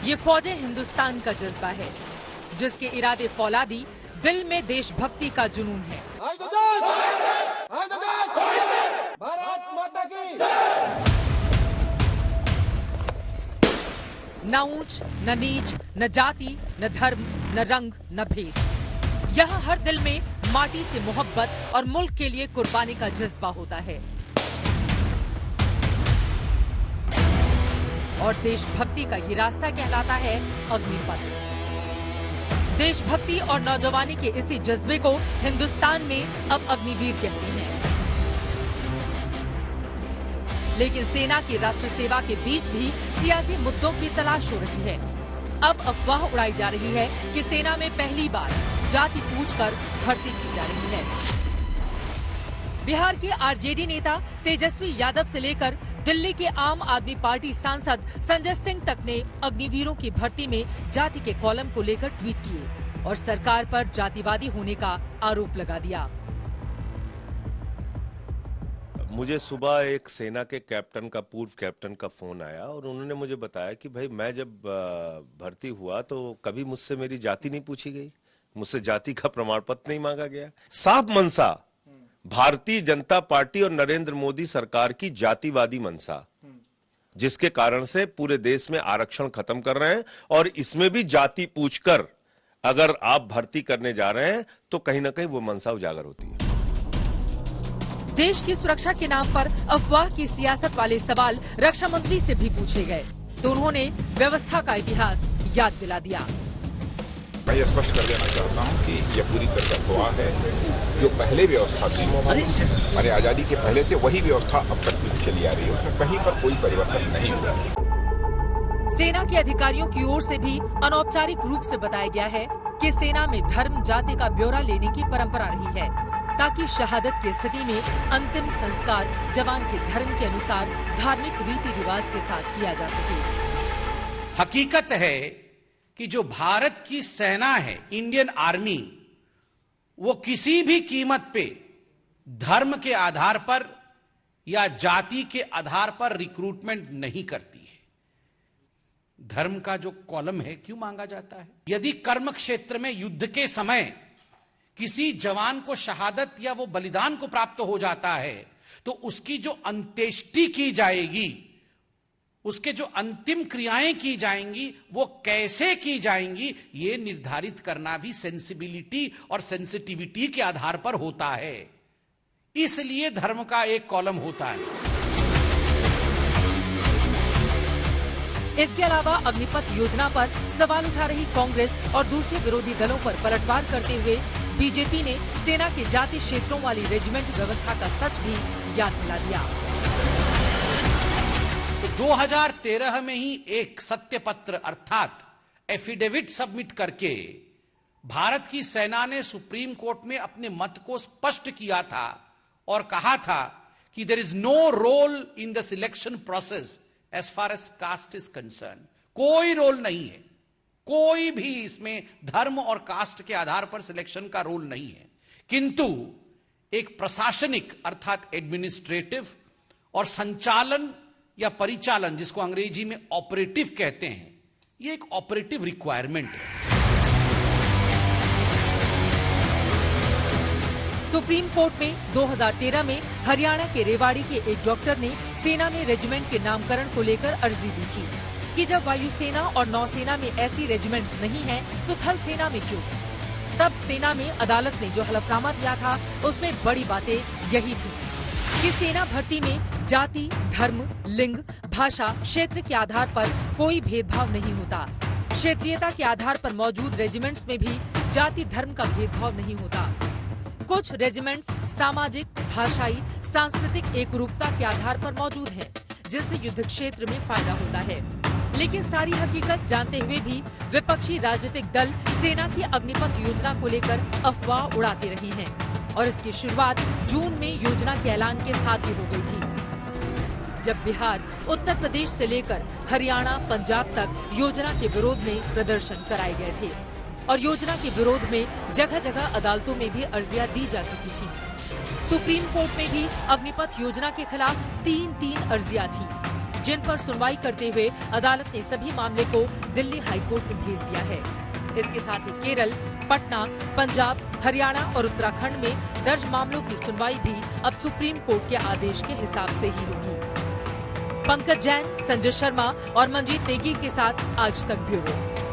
ये फौजें हिंदुस्तान का जज्बा है, जिसके इरादे फौलादी, दिल में देशभक्ति का जुनून है। भारत माता की। न ऊंच, न नीच, न जाति, न धर्म, न रंग, न भेद। यहाँ हर दिल में माटी से मोहब्बत और मुल्क के लिए कुर्बानी का जज्बा होता है। और देशभक्ति का ये रास्ता कहलाता है अग्निपथ। देशभक्ति और नौजवानी के इसी जज्बे को हिंदुस्तान में अब अग्निवीर कहते हैं। लेकिन सेना की राष्ट्र सेवा के बीच भी सियासी मुद्दों की तलाश हो रही है। अब अफवाह उड़ाई जा रही है कि सेना में पहली बार जाति पूछकर भर्ती की जा रही है। बिहार के आरजेडी नेता तेजस्वी यादव से लेकर दिल्ली के आम आदमी पार्टी सांसद संजय सिंह तक ने अग्निवीरों की भर्ती में जाति के कॉलम को लेकर ट्वीट किए और सरकार पर जातिवादी होने का आरोप लगा दिया। मुझे सुबह एक सेना के कैप्टन का, पूर्व कैप्टन का फोन आया और उन्होंने मुझे बताया कि भाई मैं जब भर्ती हुआ तो कभी मुझसे मेरी जाति नहीं पूछी गई, मुझसे जाति का प्रमाण पत्र नहीं मांगा गया। साफ मनसा भारतीय जनता पार्टी और नरेंद्र मोदी सरकार की जातिवादी मनसा, जिसके कारण से पूरे देश में आरक्षण खत्म कर रहे हैं और इसमें भी जाति पूछकर अगर आप भर्ती करने जा रहे हैं तो कहीं ना कहीं वो मनसा उजागर होती है। देश की सुरक्षा के नाम पर अफवाह की सियासत वाले सवाल रक्षा मंत्री से भी पूछे गए तो उन्होंने व्यवस्था का इतिहास याद दिला दिया। मैं ये स्पष्ट कर देना चाहता हूँ कि यह पूरी तरह अफवाह है। जो पहले व्यवस्था थी, हमारे आजादी के पहले से वही व्यवस्था अब तक भी चली आ रही है, उसमें कहीं पर कोई परिवर्तन नहीं हुआ। सेना के अधिकारियों की ओर से भी अनौपचारिक रूप से बताया गया है कि सेना में धर्म जाति का ब्यौरा लेने की परंपरा रही है, ताकि शहादत की स्थिति में अंतिम संस्कार जवान के धर्म के अनुसार धार्मिक रीति रिवाज के साथ किया जा सके। हकीकत है कि जो भारत की सेना है, इंडियन आर्मी, वो किसी भी कीमत पे धर्म के आधार पर या जाति के आधार पर रिक्रूटमेंट नहीं करती है। धर्म का जो कॉलम है क्यों मांगा जाता है? यदि कर्म क्षेत्र में युद्ध के समय किसी जवान को शहादत या वो बलिदान को प्राप्त हो जाता है तो उसकी जो अंत्येष्टि की जाएगी, उसके जो अंतिम क्रियाएं की जाएंगी, वो कैसे की जाएंगी, ये निर्धारित करना भी सेंसिबिलिटी और सेंसिटिविटी के आधार पर होता है। इसलिए धर्म का एक कॉलम होता है। इसके अलावा अग्निपथ योजना पर सवाल उठा रही कांग्रेस और दूसरे विरोधी दलों पर पलटवार करते हुए बीजेपी ने सेना के जाति क्षेत्रों वाली रेजिमेंट व्यवस्था का सच भी याद दिला दिया। 2013 में ही एक सत्य पत्र अर्थात एफिडेविट सबमिट करके भारत की सेना ने सुप्रीम कोर्ट में अपने मत को स्पष्ट किया था और कहा था कि there is no role in the selection process as far as caste is concern. कोई रोल नहीं है, कोई भी इसमें धर्म और कास्ट के आधार पर सिलेक्शन का रोल नहीं है, किंतु एक प्रशासनिक अर्थात एडमिनिस्ट्रेटिव और संचालन या परिचालन, जिसको अंग्रेजी में ऑपरेटिव कहते हैं, यह एक ऑपरेटिव रिक्वायरमेंट है। सुप्रीम कोर्ट में 2013 में हरियाणा के रेवाड़ी के एक डॉक्टर ने सेना में रेजिमेंट के नामकरण को लेकर अर्जी दी थी कि जब वायुसेना और नौसेना में ऐसी रेजिमेंट्स नहीं हैं, तो थल सेना में क्यों? तब सेना में अदालत ने जो हलफनामा दिया था उसमें बड़ी बातें यही थी कि सेना भर्ती में जाति, धर्म, लिंग, भाषा, क्षेत्र के आधार पर कोई भेदभाव नहीं होता। क्षेत्रीयता के आधार पर मौजूद रेजिमेंट्स में भी जाति धर्म का भेदभाव नहीं होता। कुछ रेजिमेंट्स सामाजिक, भाषाई, सांस्कृतिक एकरूपता के आधार पर मौजूद हैं, जिनसे युद्ध क्षेत्र में फायदा होता है। लेकिन सारी हकीकत जानते हुए भी विपक्षी राजनीतिक दल सेना की अग्निपथ योजना को लेकर अफवाह उड़ाते रहे हैं और इसकी शुरुआत जून में योजना के ऐलान के साथ ही हो गई थी, जब बिहार, उत्तर प्रदेश से लेकर हरियाणा, पंजाब तक योजना के विरोध में प्रदर्शन कराए गए थे और योजना के विरोध में जगह जगह अदालतों में भी अर्जियां दी जा चुकी थी। सुप्रीम कोर्ट में भी अग्निपथ योजना के खिलाफ 3 अर्जियां थी, जिन पर सुनवाई करते हुए अदालत ने सभी मामले को दिल्ली हाईकोर्ट में भेज दिया है। इसके साथ ही केरल, पटना, पंजाब, हरियाणा और उत्तराखंड में दर्ज मामलों की सुनवाई भी अब सुप्रीम कोर्ट के आदेश के हिसाब से ही होगी। पंकज जैन, संजय शर्मा और मंजीत नेगी के साथ आज तक ब्यूरो।